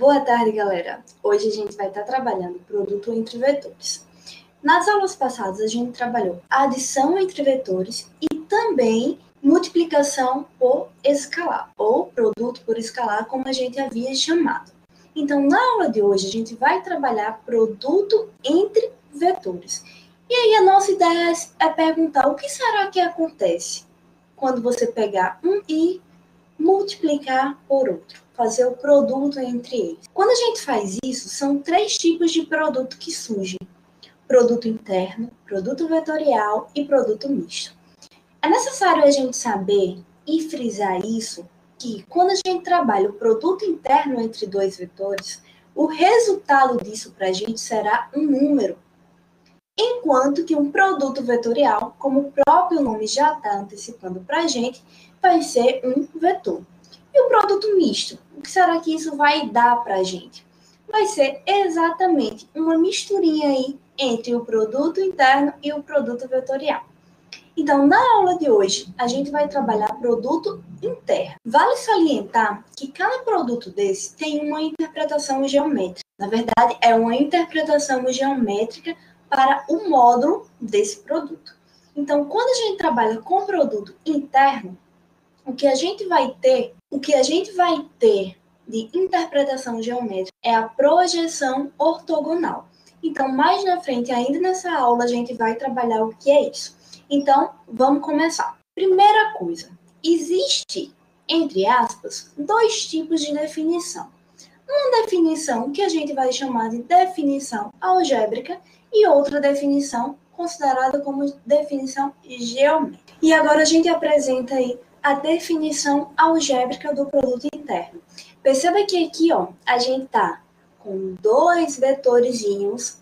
Boa tarde, galera. Hoje a gente vai estar trabalhando produto entre vetores. Nas aulas passadas, a gente trabalhou adição entre vetores e também multiplicação por escalar, ou produto por escalar, como a gente havia chamado. Então, na aula de hoje, a gente vai trabalhar produto entre vetores. E aí, a nossa ideia é perguntar o que será que acontece quando você pegar um i multiplicar por outro, fazer o produto entre eles. Quando a gente faz isso, são 3 tipos de produto que surgem: produto interno, produto vetorial e produto misto. É necessário a gente saber e frisar isso, que quando a gente trabalha o produto interno entre 2 vetores, o resultado disso para a gente será um número, enquanto que um produto vetorial, como o próprio nome já está antecipando para a gente, vai ser um vetor. E o produto misto, o que será que isso vai dar para a gente? Vai ser exatamente uma misturinha aí entre o produto interno e o produto vetorial. Então, na aula de hoje, a gente vai trabalhar produto interno. Vale salientar que cada produto desse tem uma interpretação geométrica. Na verdade, é uma interpretação geométrica para o módulo desse produto. Então, quando a gente trabalha com produto interno, o que a gente vai ter de interpretação geométrica é a projeção ortogonal. Então, mais na frente, ainda nessa aula, a gente vai trabalhar o que é isso. Então, vamos começar. Primeira coisa, existe, entre aspas, 2 tipos de definição. Uma definição que a gente vai chamar de definição algébrica e outra definição considerada como definição geométrica. E agora a gente apresenta aí a definição algébrica do produto interno. Perceba que aqui, a gente está com 2 vetorzinhos,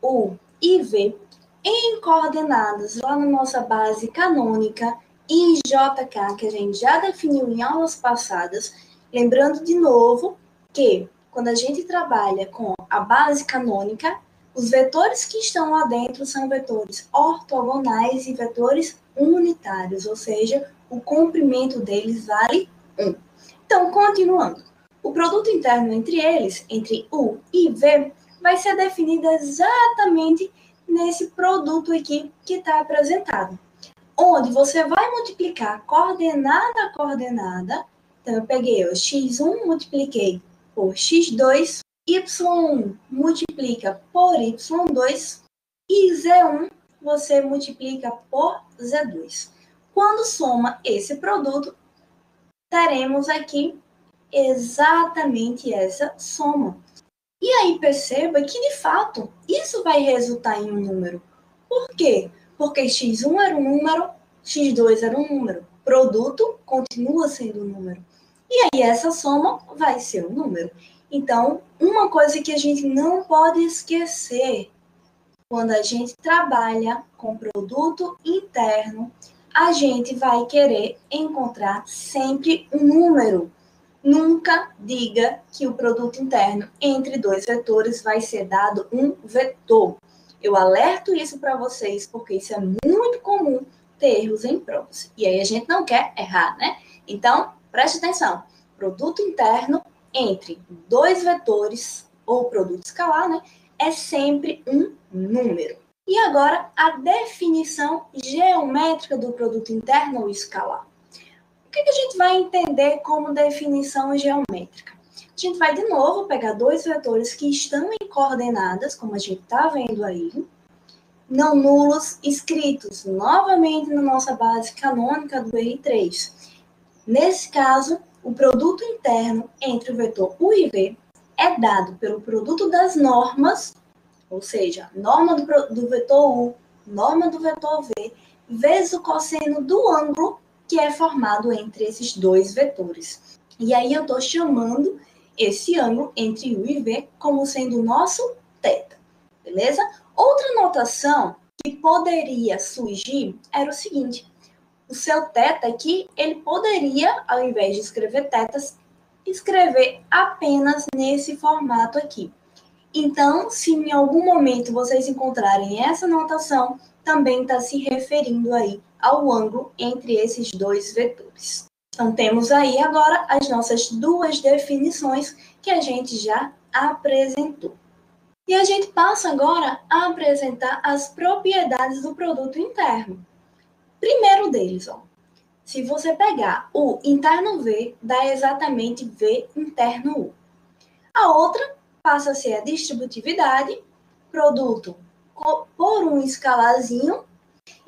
U e V, em coordenadas lá na nossa base canônica IJK, que a gente já definiu em aulas passadas. Lembrando de novo que quando a gente trabalha com a base canônica, os vetores que estão lá dentro são vetores ortogonais e vetores unitários, ou seja, o comprimento deles vale 1. Então, continuando. O produto interno entre eles, entre U e V, vai ser definido exatamente nesse produto aqui que está apresentado, onde você vai multiplicar coordenada a coordenada. Então, eu peguei o x1, multipliquei por x2, y1 multiplica por y2 e z1 você multiplica por z2. Quando soma esse produto, teremos aqui exatamente essa soma. E aí perceba que, de fato, isso vai resultar em um número. Por quê? Porque x1 era um número, x2 era um número. Produto continua sendo um número. E aí essa soma vai ser um número. Então, uma coisa que a gente não pode esquecer quando a gente trabalha com produto interno, a gente vai querer encontrar sempre um número. Nunca diga que o produto interno entre 2 vetores vai ser dado um vetor. Eu alerto isso para vocês porque isso é muito comum ter erros em provas. E aí a gente não quer errar, né? Então, preste atenção. Produto interno entre 2 vetores, ou produto escalar, né? É sempre um número. E agora, a definição geométrica do produto interno ou escalar. O que a gente vai entender como definição geométrica? A gente vai, de novo, pegar 2 vetores que estão em coordenadas, como a gente está vendo aí, não nulos, escritos novamente na nossa base canônica do R3. Nesse caso, o produto interno entre o vetor U e V é dado pelo produto das normas, ou seja, norma do vetor U, norma do vetor V, vezes o cosseno do ângulo que é formado entre esses 2 vetores. E aí eu estou chamando esse ângulo entre U e V como sendo o nosso θ, beleza? Outra notação que poderia surgir era o seguinte: o seu θ aqui, ele poderia, ao invés de escrever θ, escrever apenas nesse formato aqui. Então, se em algum momento vocês encontrarem essa notação, também está se referindo aí ao ângulo entre esses 2 vetores. Então, temos aí agora as nossas duas definições que a gente já apresentou. E a gente passa agora a apresentar as propriedades do produto interno. Primeiro deles, ó, se você pegar o interno V, dá exatamente V interno U. A outra passa a ser a distributividade, produto por um escalarzinho,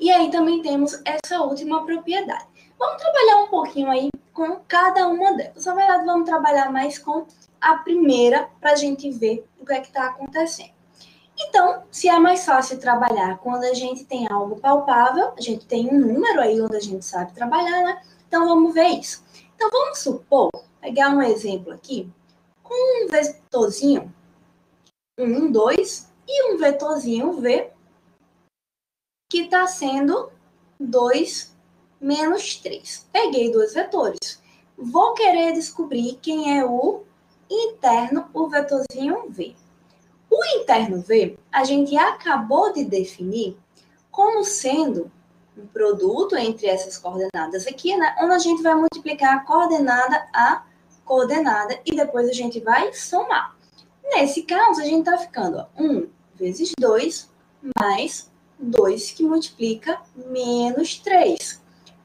e aí também temos essa última propriedade. Vamos trabalhar um pouquinho aí com cada uma delas. Na verdade, vamos trabalhar mais com a primeira para a gente ver o que é que está acontecendo. Então, se é mais fácil trabalhar quando a gente tem algo palpável, a gente tem um número aí onde a gente sabe trabalhar, né? Então, vamos ver isso. Então, vamos supor, pegar um exemplo aqui, com um vetorzinho 1, 2 e um vetorzinho V, que está sendo 2 menos 3. Peguei dois vetores. Vou querer descobrir quem é o interno, o vetorzinho V. O interno V, a gente acabou de definir como sendo um produto entre essas coordenadas aqui, né? Onde a gente vai multiplicar a coordenada e depois a gente vai somar. Nesse caso, a gente está ficando ó, 1 vezes 2 mais 2 que multiplica menos 3.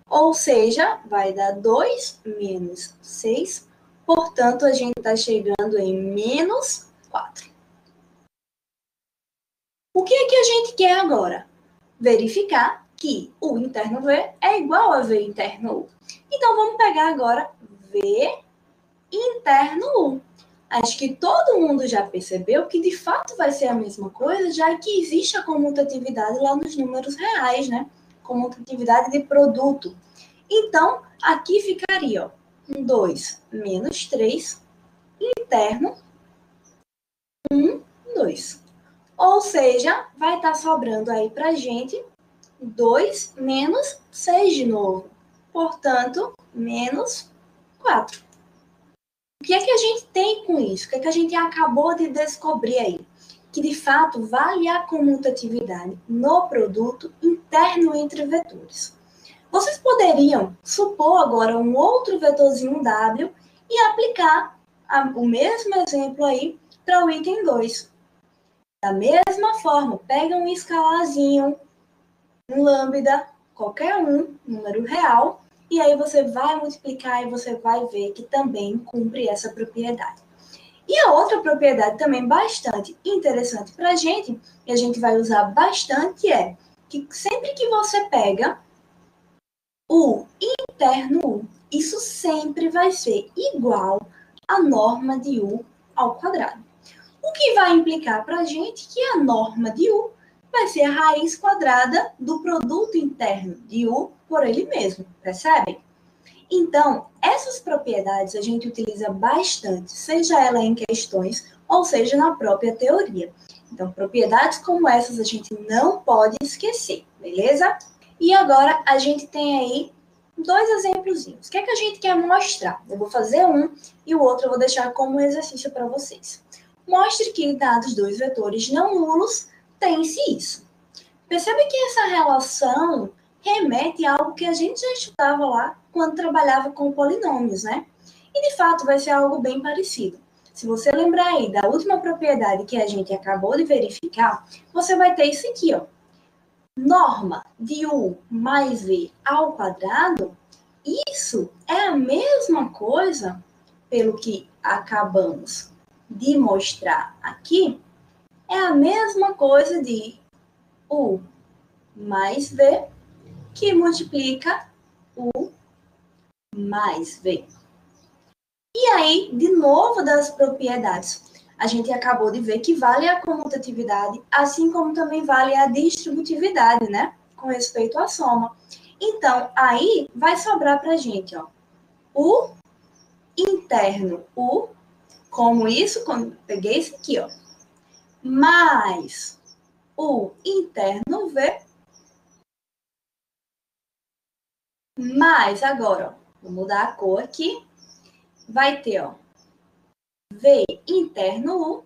Ou seja, vai dar 2 menos 6. Portanto, a gente está chegando em menos 4. O que é que a gente quer agora? Verificar que o interno V é igual a V interno U. Então, vamos pegar agora V interno U. Acho que todo mundo já percebeu que de fato vai ser a mesma coisa, já que existe a comutatividade lá nos números reais, né? Comutatividade de produto. Então, aqui ficaria, ó, 2 menos 3, interno, 1, 2. Ou seja, vai estar sobrando aí para a gente 2 menos 6 de novo. Portanto, menos 4. O que é que a gente tem com isso? O que é que a gente acabou de descobrir aí? Que de fato vale a comutatividade no produto interno entre vetores. Vocês poderiam supor agora um outro vetorzinho W e aplicar o mesmo exemplo aí para o item 2. Da mesma forma, pega um escalarzinho, um lambda, qualquer um, número real, e aí você vai multiplicar e você vai ver que também cumpre essa propriedade. E a outra propriedade também bastante interessante para a gente, e a gente vai usar bastante, é que sempre que você pega o interno U, isso sempre vai ser igual à norma de U ao quadrado. O que vai implicar para a gente que a norma de U vai ser a raiz quadrada do produto interno de U por ele mesmo, percebem? Então, essas propriedades a gente utiliza bastante, seja ela em questões ou seja na própria teoria. Então, propriedades como essas a gente não pode esquecer, beleza? E agora a gente tem aí dois exemplozinhos. O que é que a gente quer mostrar? Eu vou fazer um e o outro eu vou deixar como exercício para vocês. Mostre que, dados dois vetores não nulos, tem-se isso. Percebe que essa relação remete a algo que a gente já estudava lá quando trabalhava com polinômios, né? E, de fato, vai ser algo bem parecido. Se você lembrar aí da última propriedade que a gente acabou de verificar, você vai ter isso aqui, ó. Norma de U mais V ao quadrado, isso é a mesma coisa, pelo que acabamos de mostrar aqui, é a mesma coisa de U mais V, que multiplica U mais V. E aí, de novo, das propriedades, a gente acabou de ver que vale a comutatividade, assim como também vale a distributividade, né? Com respeito à soma. Então, aí vai sobrar para a gente, ó, o interno U, como isso, quando peguei isso aqui, ó, mais o interno V, mais agora, ó, vou mudar a cor aqui, vai ter, ó, V interno U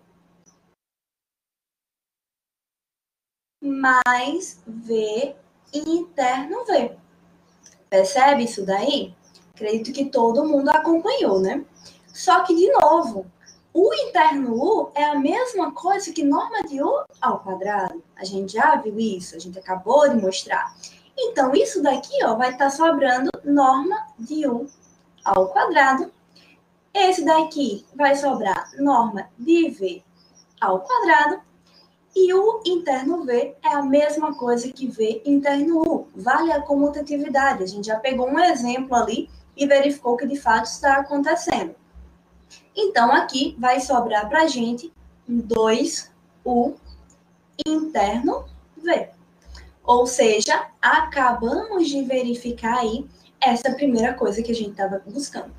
mais V interno V. Percebe isso daí? Acredito que todo mundo acompanhou, né? Só que, de novo, U interno U é a mesma coisa que norma de U ao quadrado. A gente já viu isso, a gente acabou de mostrar. Então, isso daqui ó, vai estar sobrando norma de U ao quadrado. Esse daqui vai sobrar norma de V ao quadrado. E U interno V é a mesma coisa que V interno U. Vale a comutatividade. A gente já pegou um exemplo ali e verificou que de fato está acontecendo. Então, aqui vai sobrar para a gente 2U interno V. Ou seja, acabamos de verificar aí essa primeira coisa que a gente estava buscando.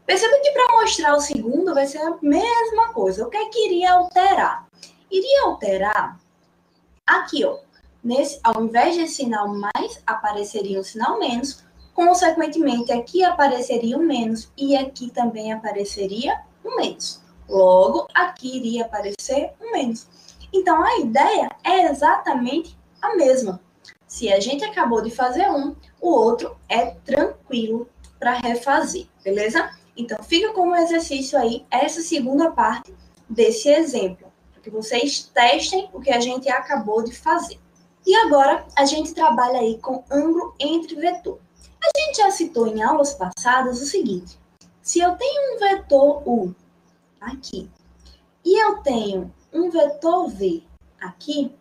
Perceba que para mostrar o segundo vai ser a mesma coisa. O que é que iria alterar? Iria alterar aqui, ó. Ao invés de sinal mais, apareceria um sinal menos. Consequentemente, aqui apareceria um menos e aqui também apareceria um menos. Logo, aqui iria aparecer um menos. Então, a ideia é exatamente a mesma. Se a gente acabou de fazer um, o outro é tranquilo para refazer, beleza? Então, fica como exercício aí essa segunda parte desse exemplo, para que vocês testem o que a gente acabou de fazer. E agora, a gente trabalha aí com ângulo entre vetor. A gente já citou em aulas passadas o seguinte: se eu tenho um vetor U aqui e eu tenho um vetor V aqui,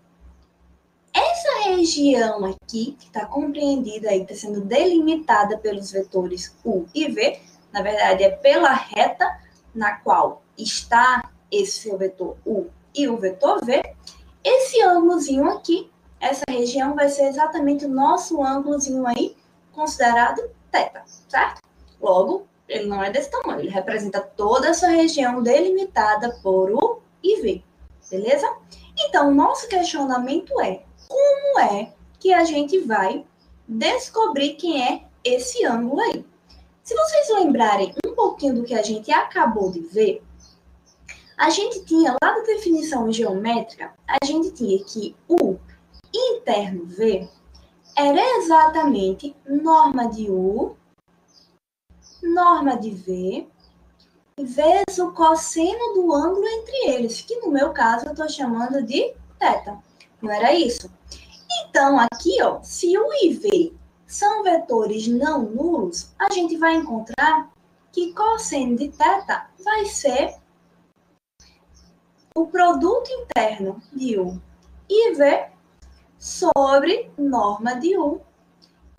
essa região aqui, que está compreendida aí, está sendo delimitada pelos vetores U e V, na verdade é pela reta na qual está esse seu vetor U e o vetor V, esse ângulozinho aqui, essa região vai ser exatamente o nosso ângulozinho aí, considerado θ, certo? Logo, ele não é desse tamanho, ele representa toda essa região delimitada por U e V, beleza? Então, o nosso questionamento é: como é que a gente vai descobrir quem é esse ângulo aí? Se vocês lembrarem um pouquinho do que a gente acabou de ver, a gente tinha lá da definição geométrica, a gente tinha que o interno V era exatamente norma de U, norma de V, vezes o cosseno do ângulo entre eles, que no meu caso eu estou chamando de θ. Não era isso? Então, aqui, ó, se U e V são vetores não nulos, a gente vai encontrar que cosseno de θ vai ser o produto interno de U e V sobre norma de U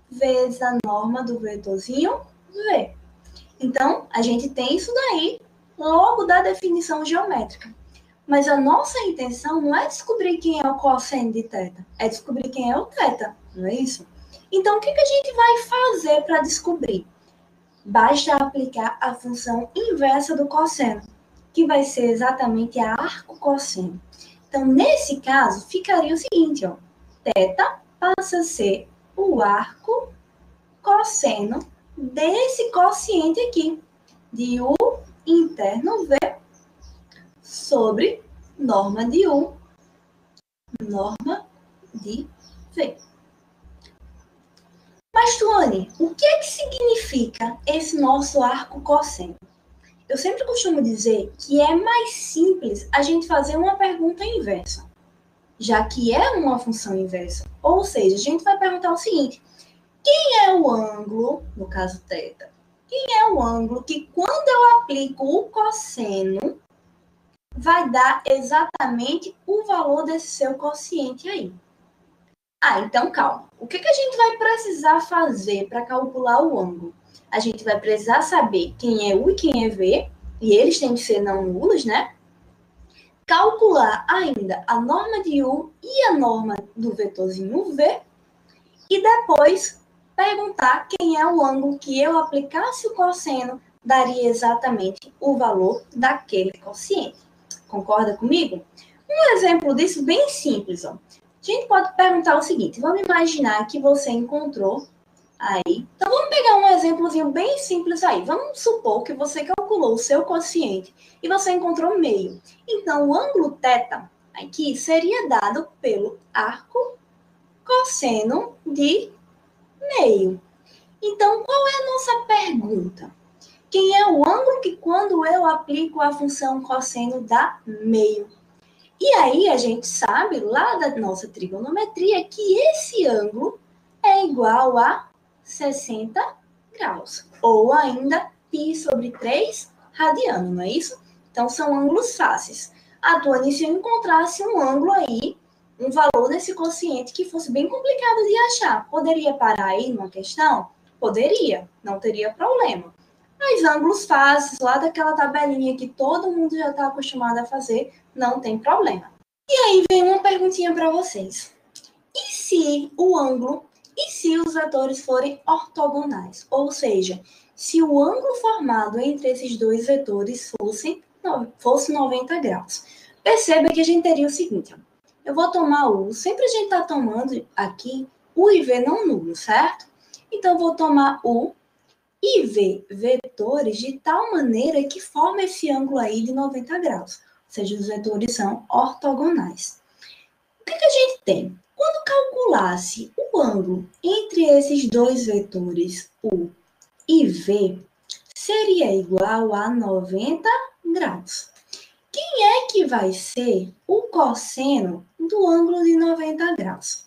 vezes a norma do vetorzinho V. Então, a gente tem isso daí logo da definição geométrica. Mas a nossa intenção não é descobrir quem é o cosseno de θ, é descobrir quem é o θ, não é isso? Então, o que a gente vai fazer para descobrir? Basta aplicar a função inversa do cosseno, que vai ser exatamente a arco-cosseno. Então, nesse caso, ficaria o seguinte, ó, θ passa a ser o arco-cosseno desse quociente aqui, de U interno V sobre norma de U, norma de V. Mas, Tuane, o que é que significa esse nosso arco cosseno? Eu sempre costumo dizer que é mais simples a gente fazer uma pergunta inversa, já que é uma função inversa. Ou seja, a gente vai perguntar o seguinte: quem é o ângulo, no caso θ, quem é o ângulo que quando eu aplico o cosseno vai dar exatamente o valor desse seu quociente aí? Ah, então calma. O que a gente vai precisar fazer para calcular o ângulo? A gente vai precisar saber quem é U e quem é V, e eles têm que ser não nulos, né? Calcular ainda a norma de U e a norma do vetorzinho V, e depois perguntar quem é o ângulo que eu aplicasse o cosseno daria exatamente o valor daquele quociente. Concorda comigo? Um exemplo disso bem simples, ó. A gente pode perguntar o seguinte: vamos imaginar que você encontrou aí. Então, vamos pegar um exemplozinho bem simples aí. Vamos supor que você calculou o seu quociente e você encontrou meio. Então, o ângulo θ aqui seria dado pelo arco cosseno de meio. Então, qual é a nossa pergunta? Quem é o ângulo que, quando eu aplico a função cosseno, dá meio? E aí, a gente sabe, lá da nossa trigonometria, que esse ângulo é igual a 60 graus. Ou ainda, π sobre 3 radiano, não é isso? Então, são ângulos fáceis. Atuando, se eu encontrasse um ângulo aí, um valor desse quociente que fosse bem complicado de achar, poderia parar aí numa questão? Poderia, não teria problema. Mas ângulos fáceis, lá daquela tabelinha que todo mundo já está acostumado a fazer, não tem problema. E aí vem uma perguntinha para vocês. E se os vetores forem ortogonais? Ou seja, se o ângulo formado entre esses dois vetores fosse 90 graus. Perceba que a gente teria o seguinte, ó. Eu vou tomar sempre a gente está tomando aqui U e V não nulo, certo? Então, eu vou tomar U e V vetores de tal maneira que forma esse ângulo aí de 90 graus. Ou seja, os vetores são ortogonais. O que a gente tem? Quando calculasse o ângulo entre esses dois vetores, U e V, seria igual a 90 graus. Quem é que vai ser o cosseno do ângulo de 90 graus?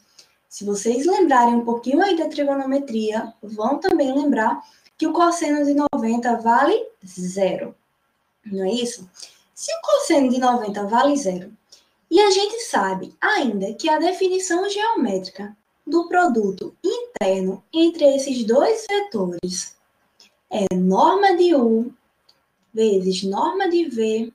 Se vocês lembrarem um pouquinho aí da trigonometria, vão também lembrar que o cosseno de 90 vale zero. Não é isso? Se o cosseno de 90 vale zero, e a gente sabe ainda que a definição geométrica do produto interno entre esses dois vetores é norma de U vezes norma de V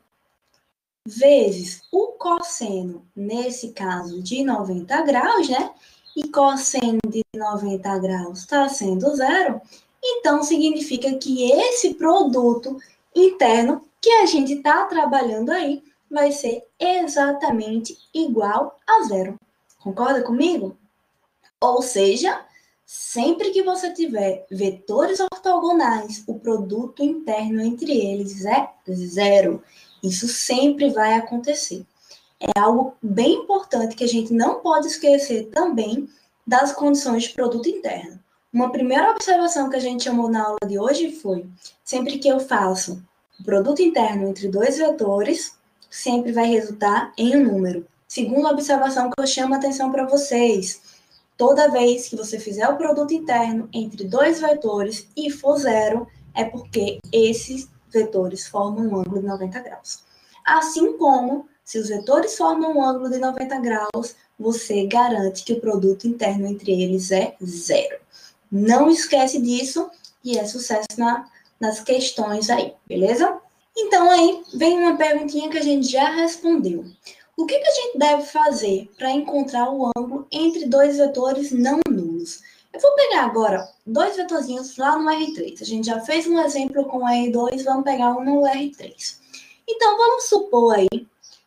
vezes o cosseno, nesse caso, de 90 graus, né? E cosseno de 90 graus está sendo zero, então significa que esse produto interno que a gente está trabalhando aí vai ser exatamente igual a zero. Concorda comigo? Ou seja, sempre que você tiver vetores ortogonais, o produto interno entre eles é zero. Isso sempre vai acontecer. É algo bem importante que a gente não pode esquecer também das condições de produto interno. Uma primeira observação que a gente chamou na aula de hoje foi: sempre que eu faço o produto interno entre dois vetores, sempre vai resultar em um número. Segunda observação que eu chamo a atenção para vocês: toda vez que você fizer o produto interno entre dois vetores e for zero, é porque esses vetores formam um ângulo de 90 graus. Assim como, se os vetores formam um ângulo de 90 graus, você garante que o produto interno entre eles é zero. Não esquece disso e é sucesso nas questões aí, beleza? Então aí vem uma perguntinha que a gente já respondeu. O que a gente deve fazer para encontrar o ângulo entre dois vetores não nulos? Eu vou pegar agora dois vetorzinhos lá no R3. A gente já fez um exemplo com o R2, vamos pegar um no R3. Então, vamos supor aí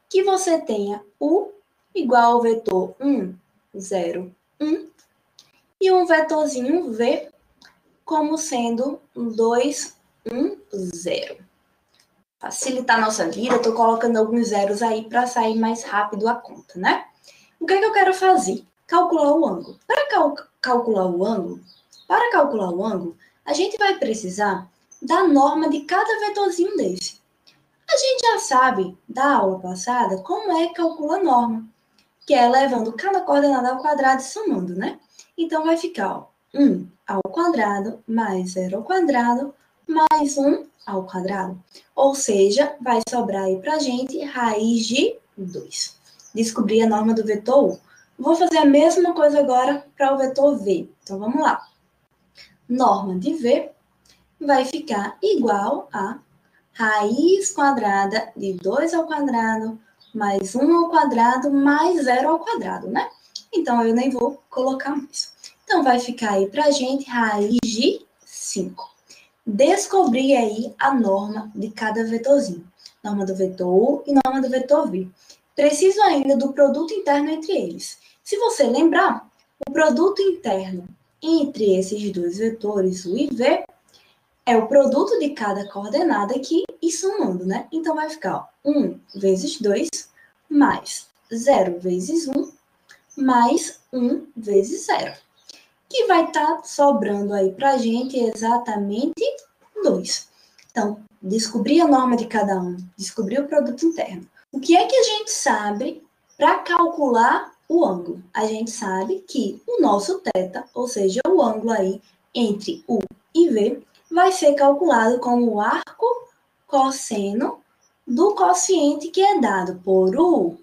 que você tenha U igual ao vetor 1, 0, 1, e um vetorzinho V como sendo 2, 1, 0. Facilitar a nossa vida, eu estou colocando alguns zeros aí para sair mais rápido a conta, né? O que eu quero fazer? Calcular o ângulo. Para calcular o ângulo, a gente vai precisar da norma de cada vetorzinho desse. A gente já sabe, da aula passada, como é que calcula a norma, que é levando cada coordenada ao quadrado e somando, né? Então, vai ficar 1 ao quadrado mais 0 ao quadrado mais 1 ao quadrado. Ou seja, vai sobrar aí pra gente raiz de 2. Descobri a norma do vetor U. Vou fazer a mesma coisa agora para o vetor V. Então, vamos lá. Norma de V vai ficar igual a raiz quadrada de 2 ao quadrado mais 1 ao quadrado mais 0 ao quadrado, né? Então, eu nem vou colocar mais. Então, vai ficar aí pra gente raiz de 5. Descobri aí a norma de cada vetorzinho. Norma do vetor U e norma do vetor V. Preciso ainda do produto interno entre eles. Se você lembrar, o produto interno entre esses dois vetores, U e V, é o produto de cada coordenada aqui e somando, né? Então, vai ficar 1 vezes 2 mais 0 vezes 1 mais 1 vezes 0. que vai estar sobrando aí para a gente exatamente 2. Então, descobrir a norma de cada um, descobrir o produto interno. O que é que a gente sabe para calcular o ângulo? A gente sabe que o nosso θ, ou seja, o ângulo aí entre U e V, vai ser calculado como o arco cosseno do quociente que é dado por U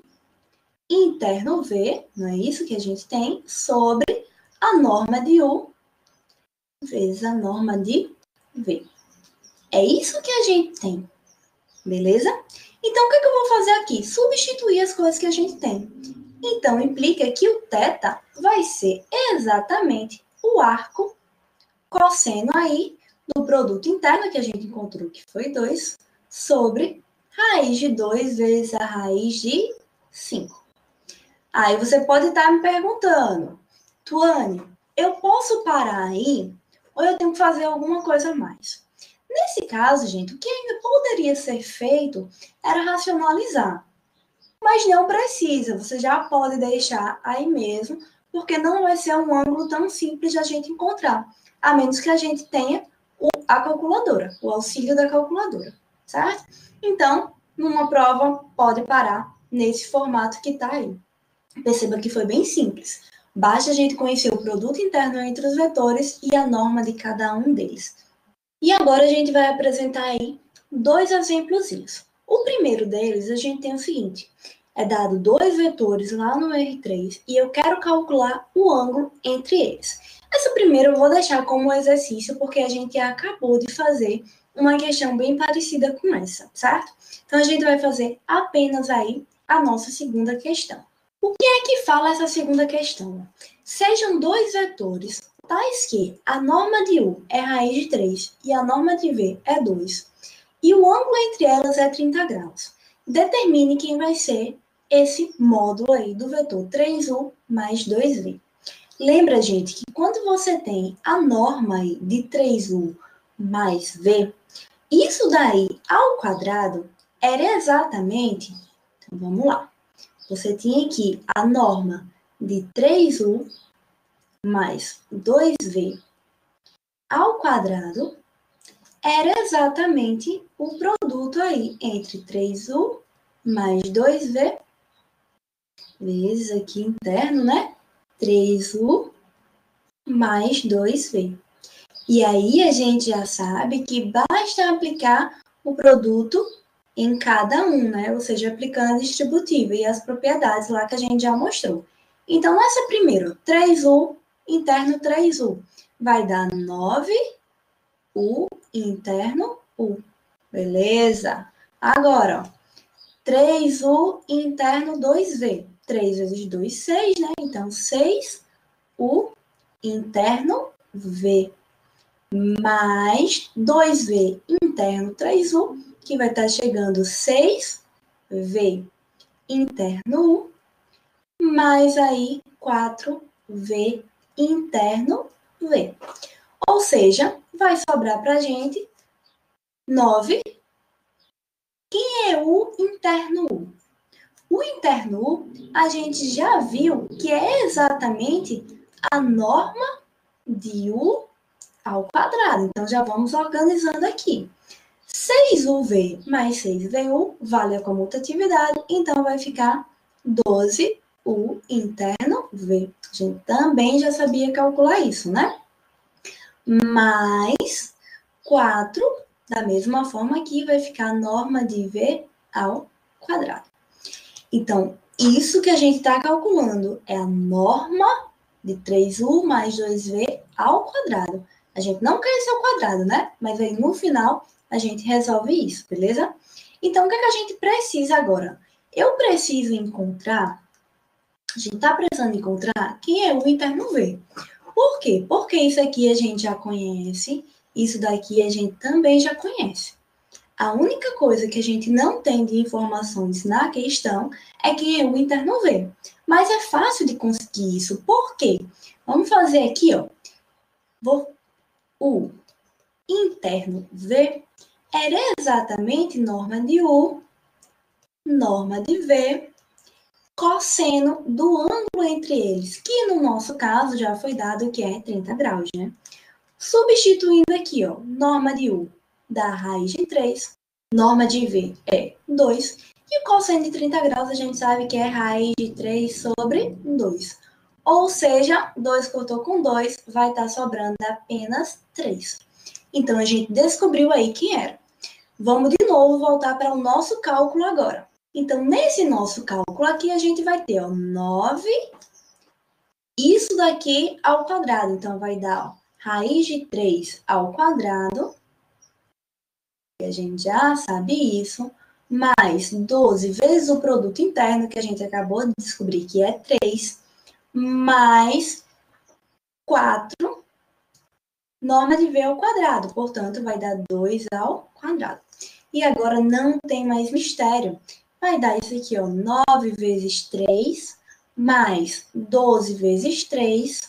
interno V, não é isso que a gente tem, sobre a norma de U vezes a norma de V. É isso que a gente tem, beleza? Então, o que eu vou fazer aqui? Substituir as coisas que a gente tem. Então, implica que o θ vai ser exatamente o arco cosseno aí do produto interno que a gente encontrou, que foi 2, sobre raiz de 2 vezes a raiz de 5. Aí você pode estar me perguntando, Tuane, eu posso parar aí ou eu tenho que fazer alguma coisa a mais? Nesse caso, gente, o que ainda poderia ser feito era racionalizar. Mas não precisa, você já pode deixar aí mesmo, porque não vai ser um ângulo tão simples de a gente encontrar, a menos que a gente tenha a calculadora, o auxílio da calculadora, certo? Então, numa prova, pode parar nesse formato que está aí. Perceba que foi bem simples. Basta a gente conhecer o produto interno entre os vetores e a norma de cada um deles. E agora a gente vai apresentar aí 2 exemplozinhos. O primeiro deles, a gente tem o seguinte. É dado 2 vetores lá no R3 e eu quero calcular o ângulo entre eles. Essa primeira eu vou deixar como exercício porque a gente acabou de fazer uma questão bem parecida com essa, certo? Então a gente vai fazer apenas aí a nossa segunda questão. O que é que fala essa segunda questão? Sejam 2 vetores tais que a norma de U é raiz de 3 e a norma de V é 2, e o ângulo entre elas é 30 graus. Determine quem vai ser esse módulo aí do vetor 3U mais 2V. Lembra, gente, que quando você tem a norma aí de 3U mais V, isso daí ao quadrado era exatamente, então vamos lá, você tinha aqui a norma de 3U mais 2V ao quadrado era exatamente o produto aí entre 3U mais 2V vezes aqui interno, né? 3U mais 2V. E aí a gente já sabe que basta aplicar o produto em cada um, né? Ou seja, aplicando a distributiva e as propriedades lá que a gente já mostrou. Então, nessa primeira, 3U interno 3U vai dar 9U interno U. Beleza? Agora, ó, 3U interno 2V. 3 vezes 2, 6, né? Então, 6U interno V mais 2V interno 3U, que vai estar chegando 6V interno U, mais aí 4V interno V. Ou seja, vai sobrar para a gente 9. Quem é o interno U? O interno U, a gente já viu que é exatamente a norma de U ao quadrado. Então, já vamos organizando aqui. 6UV mais 6VU vale a comutatividade, então vai ficar 12U interno V. A gente também já sabia calcular isso, né? Mais 4, da mesma forma aqui, vai ficar a norma de V ao quadrado. Então, isso que a gente está calculando é a norma de 3U mais 2V ao quadrado. A gente não quer esse ao quadrado, né? Mas aí no final a gente resolve isso, beleza? Então, o que é que a gente precisa agora? Eu preciso encontrar, a gente está precisando encontrar quem é o interno V. Por quê? Porque isso aqui a gente já conhece, isso daqui a gente também já conhece. A única coisa que a gente não tem de informações na questão é quem é o interno V. Mas é fácil de conseguir isso. Por quê? Vamos fazer aqui, ó. O interno V era exatamente norma de U, norma de V, cosseno do ângulo entre eles, que no nosso caso já foi dado que é 30 graus, né? Substituindo aqui, ó, norma de U dá raiz de 3, norma de V é 2, e o cosseno de 30 graus a gente sabe que é raiz de 3 sobre 2. Ou seja, 2 cortou com 2, vai estar sobrando apenas 3. Então, a gente descobriu aí que era. Vamos de novo voltar para o nosso cálculo agora. Então, nesse nosso cálculo aqui, a gente vai ter, ó, 9, isso daqui ao quadrado. Então, vai dar, ó, raiz de 3 ao quadrado, a gente já sabe isso, mais 12 vezes o produto interno, que a gente acabou de descobrir que é 3, mais 4, norma de V ao quadrado, portanto, vai dar 2 ao quadrado. E agora não tem mais mistério. Vai dar isso aqui, ó, 9 vezes 3, mais 12 vezes 3,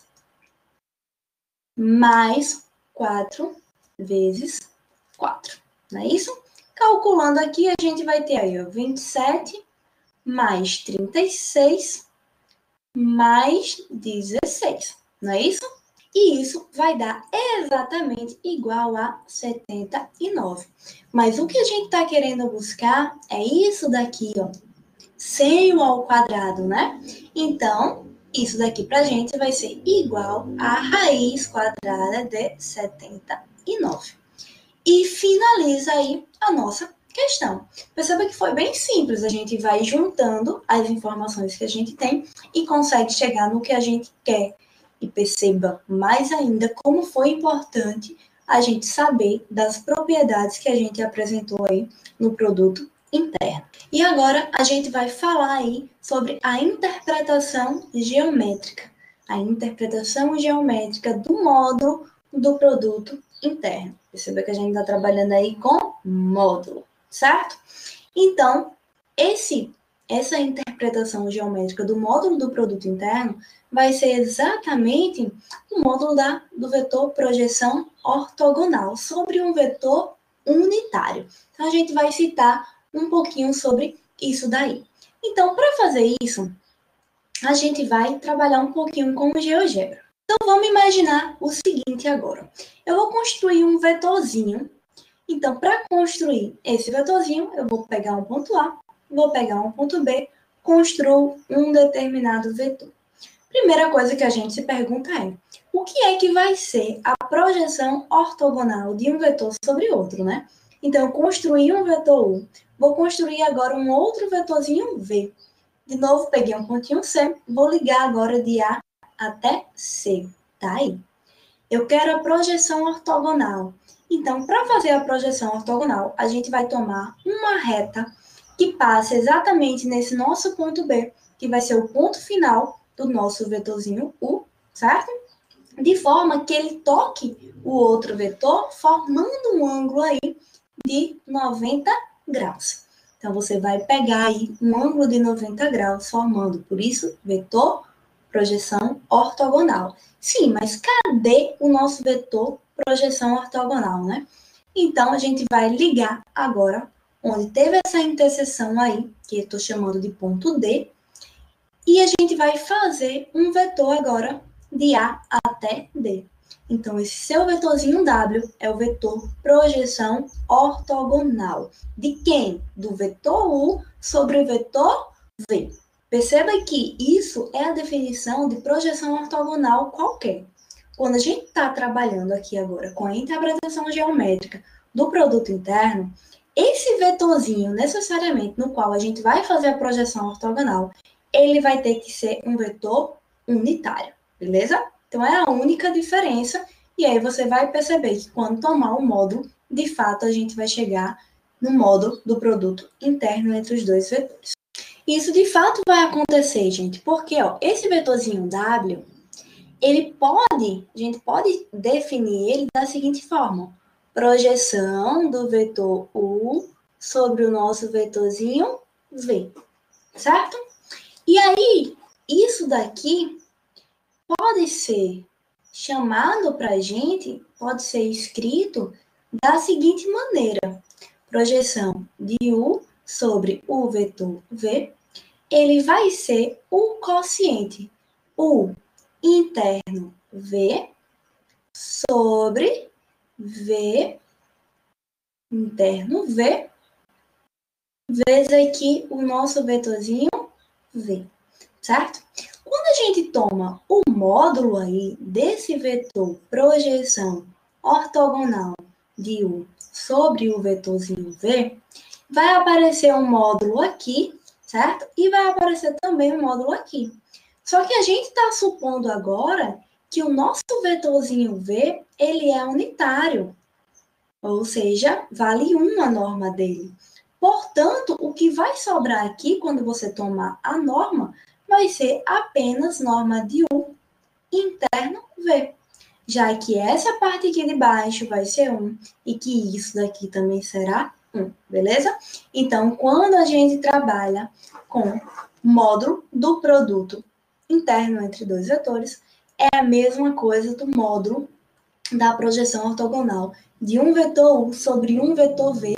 mais 4 vezes 4. Não é isso? Calculando aqui, a gente vai ter aí, ó, 27 mais 36 mais 16. Não é isso? E isso vai dar exatamente igual a 79. Mas o que a gente está querendo buscar é isso daqui, ó, sem o ao quadrado, né? Então, isso daqui para a gente vai ser igual a raiz quadrada de 79. E finaliza aí a nossa questão. Perceba que foi bem simples, a gente vai juntando as informações que a gente tem e consegue chegar no que a gente quer. E perceba mais ainda como foi importante a gente saber das propriedades que a gente apresentou aí no produto interno. E agora a gente vai falar aí sobre a interpretação geométrica. A interpretação geométrica do módulo do produto interno. Perceba que a gente está trabalhando aí com módulo, certo? Então, essa interpretação geométrica do módulo do produto interno vai ser exatamente o módulo do vetor projeção ortogonal sobre um vetor unitário. Então, a gente vai citar um pouquinho sobre isso daí. Então, para fazer isso, a gente vai trabalhar um pouquinho com o GeoGebra. Então, vamos imaginar o seguinte agora. Eu vou construir um vetorzinho. Então, para construir esse vetorzinho, eu vou pegar um ponto A, vou pegar um ponto B, construo um determinado vetor. Primeira coisa que a gente se pergunta é, o que é que vai ser a projeção ortogonal de um vetor sobre outro, né? Então, eu construí um vetor U, vou construir agora um outro vetorzinho V. De novo, peguei um pontinho C, vou ligar agora de A até C, tá aí. Eu quero a projeção ortogonal. Então, para fazer a projeção ortogonal, a gente vai tomar uma reta que passa exatamente nesse nosso ponto B, que vai ser o ponto final do nosso vetorzinho U, certo? De forma que ele toque o outro vetor, formando um ângulo aí de 90 graus. Então, você vai pegar aí um ângulo de 90 graus, formando, por isso, vetor projeção ortogonal. Sim, mas cadê o nosso vetor projeção ortogonal, né? Então, a gente vai ligar agora, onde teve essa interseção aí, que eu estou chamando de ponto D, e a gente vai fazer um vetor agora de A até D. Então, esse seu vetorzinho W é o vetor projeção ortogonal. De quem? Do vetor U sobre o vetor V. Perceba que isso é a definição de projeção ortogonal qualquer. Quando a gente está trabalhando aqui agora com a interpretação geométrica do produto interno, esse vetorzinho necessariamente no qual a gente vai fazer a projeção ortogonal, ele vai ter que ser um vetor unitário, beleza? Então é a única diferença, e aí você vai perceber que quando tomar o módulo, de fato a gente vai chegar no módulo do produto interno entre os dois vetores. Isso de fato vai acontecer, gente, porque ó, esse vetorzinho W, a gente pode definir ele da seguinte forma: projeção do vetor U sobre o nosso vetorzinho V, certo? E aí, isso daqui pode ser chamado para a gente, pode ser escrito da seguinte maneira: projeção de U sobre o vetor V ele vai ser o quociente U interno V sobre V interno V, vezes aqui o nosso vetorzinho V, certo? Quando a gente toma o módulo aí desse vetor projeção ortogonal de U sobre o vetorzinho V, vai aparecer um módulo aqui, certo? E vai aparecer também um módulo aqui. Só que a gente está supondo agora que o nosso vetorzinho V, ele é unitário, ou seja, vale 1 a norma dele. Portanto, o que vai sobrar aqui, quando você tomar a norma, vai ser apenas norma de U interno V. Já que essa parte aqui de baixo vai ser 1 e que isso daqui também será 1, beleza? Então, quando a gente trabalha com módulo do produto interno entre dois vetores, é a mesma coisa do módulo da projeção ortogonal de um vetor U sobre um vetor V,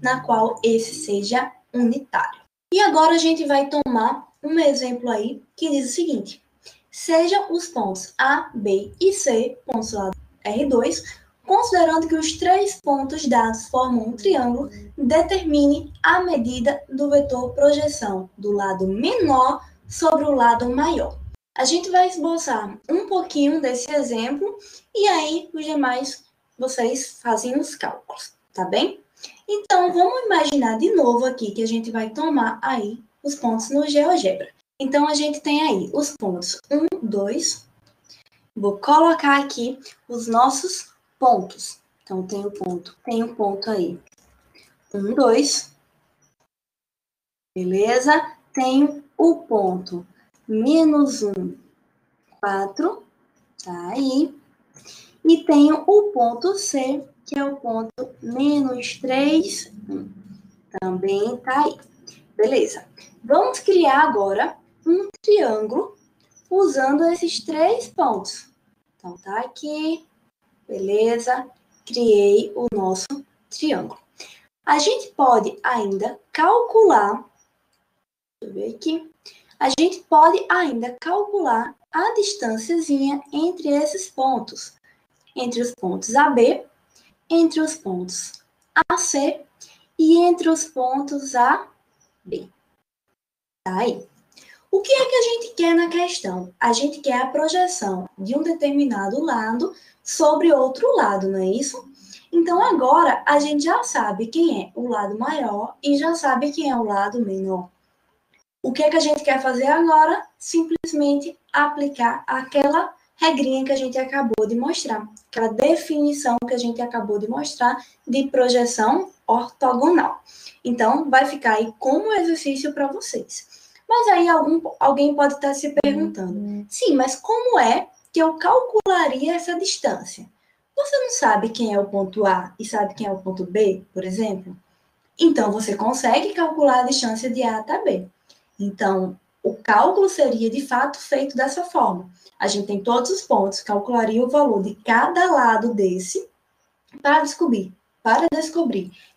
na qual esse seja unitário. E agora a gente vai tomar um exemplo aí que diz o seguinte: sejam os pontos A, B e C, pontos lá do R2, considerando que os 3 pontos dados formam um triângulo, determine a medida do vetor projeção do lado menor sobre o lado maior. A gente vai esboçar um pouquinho desse exemplo e aí os demais vocês fazem os cálculos, tá bem? Então, vamos imaginar de novo aqui que a gente vai tomar aí os pontos no GeoGebra. Então, a gente tem aí os pontos 1, 2. Vou colocar aqui os nossos pontos. Então, tem um ponto aí. 1, 2. Beleza? Tenho o ponto menos 1, 4. Tá aí. E tenho o ponto C, que é o ponto menos 3, 1. Também tá aí. Beleza. Vamos criar agora um triângulo usando esses 3 pontos. Então, tá aqui. Beleza. Criei o nosso triângulo. A gente pode ainda calcular, deixa eu ver aqui, a gente pode ainda calcular a distânciazinha entre esses pontos. Entre os pontos AB, entre os pontos AC e entre os pontos AB. Tá aí. O que é que a gente quer na questão? A gente quer a projeção de um determinado lado sobre outro lado, não é isso? Então, agora, a gente já sabe quem é o lado maior e já sabe quem é o lado menor. O que é que a gente quer fazer agora? Simplesmente aplicar aquela regrinha que a gente acabou de mostrar, aquela definição que a gente acabou de mostrar de projeção ortogonal. Então, vai ficar aí como exercício para vocês. Mas aí alguém pode estar se perguntando, sim, mas como é que eu calcularia essa distância? Você não sabe quem é o ponto A e sabe quem é o ponto B, por exemplo? Então, você consegue calcular a distância de A até B. Então, o cálculo seria, de fato, feito dessa forma. A gente tem todos os pontos, calcularia o valor de cada lado desse para descobrir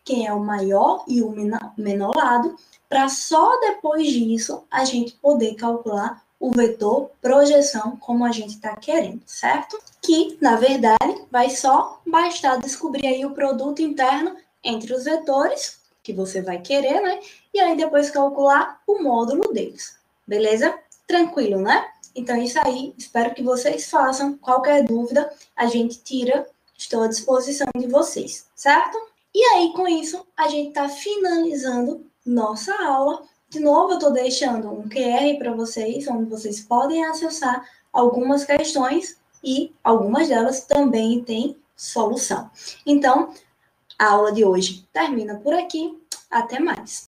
quem é o maior e o menor lado, para só depois disso a gente poder calcular o vetor projeção como a gente está querendo, certo? Que, na verdade, vai só bastar descobrir aí o produto interno entre os vetores, que você vai querer, né? E aí depois calcular o módulo deles, beleza? Tranquilo, né? Então é isso aí, espero que vocês façam. Qualquer dúvida, a gente tira, estou à disposição de vocês, certo? E aí, com isso, a gente está finalizando nossa aula. De novo, eu estou deixando um QR para vocês, onde vocês podem acessar algumas questões e algumas delas também têm solução. Então, a aula de hoje termina por aqui. Até mais!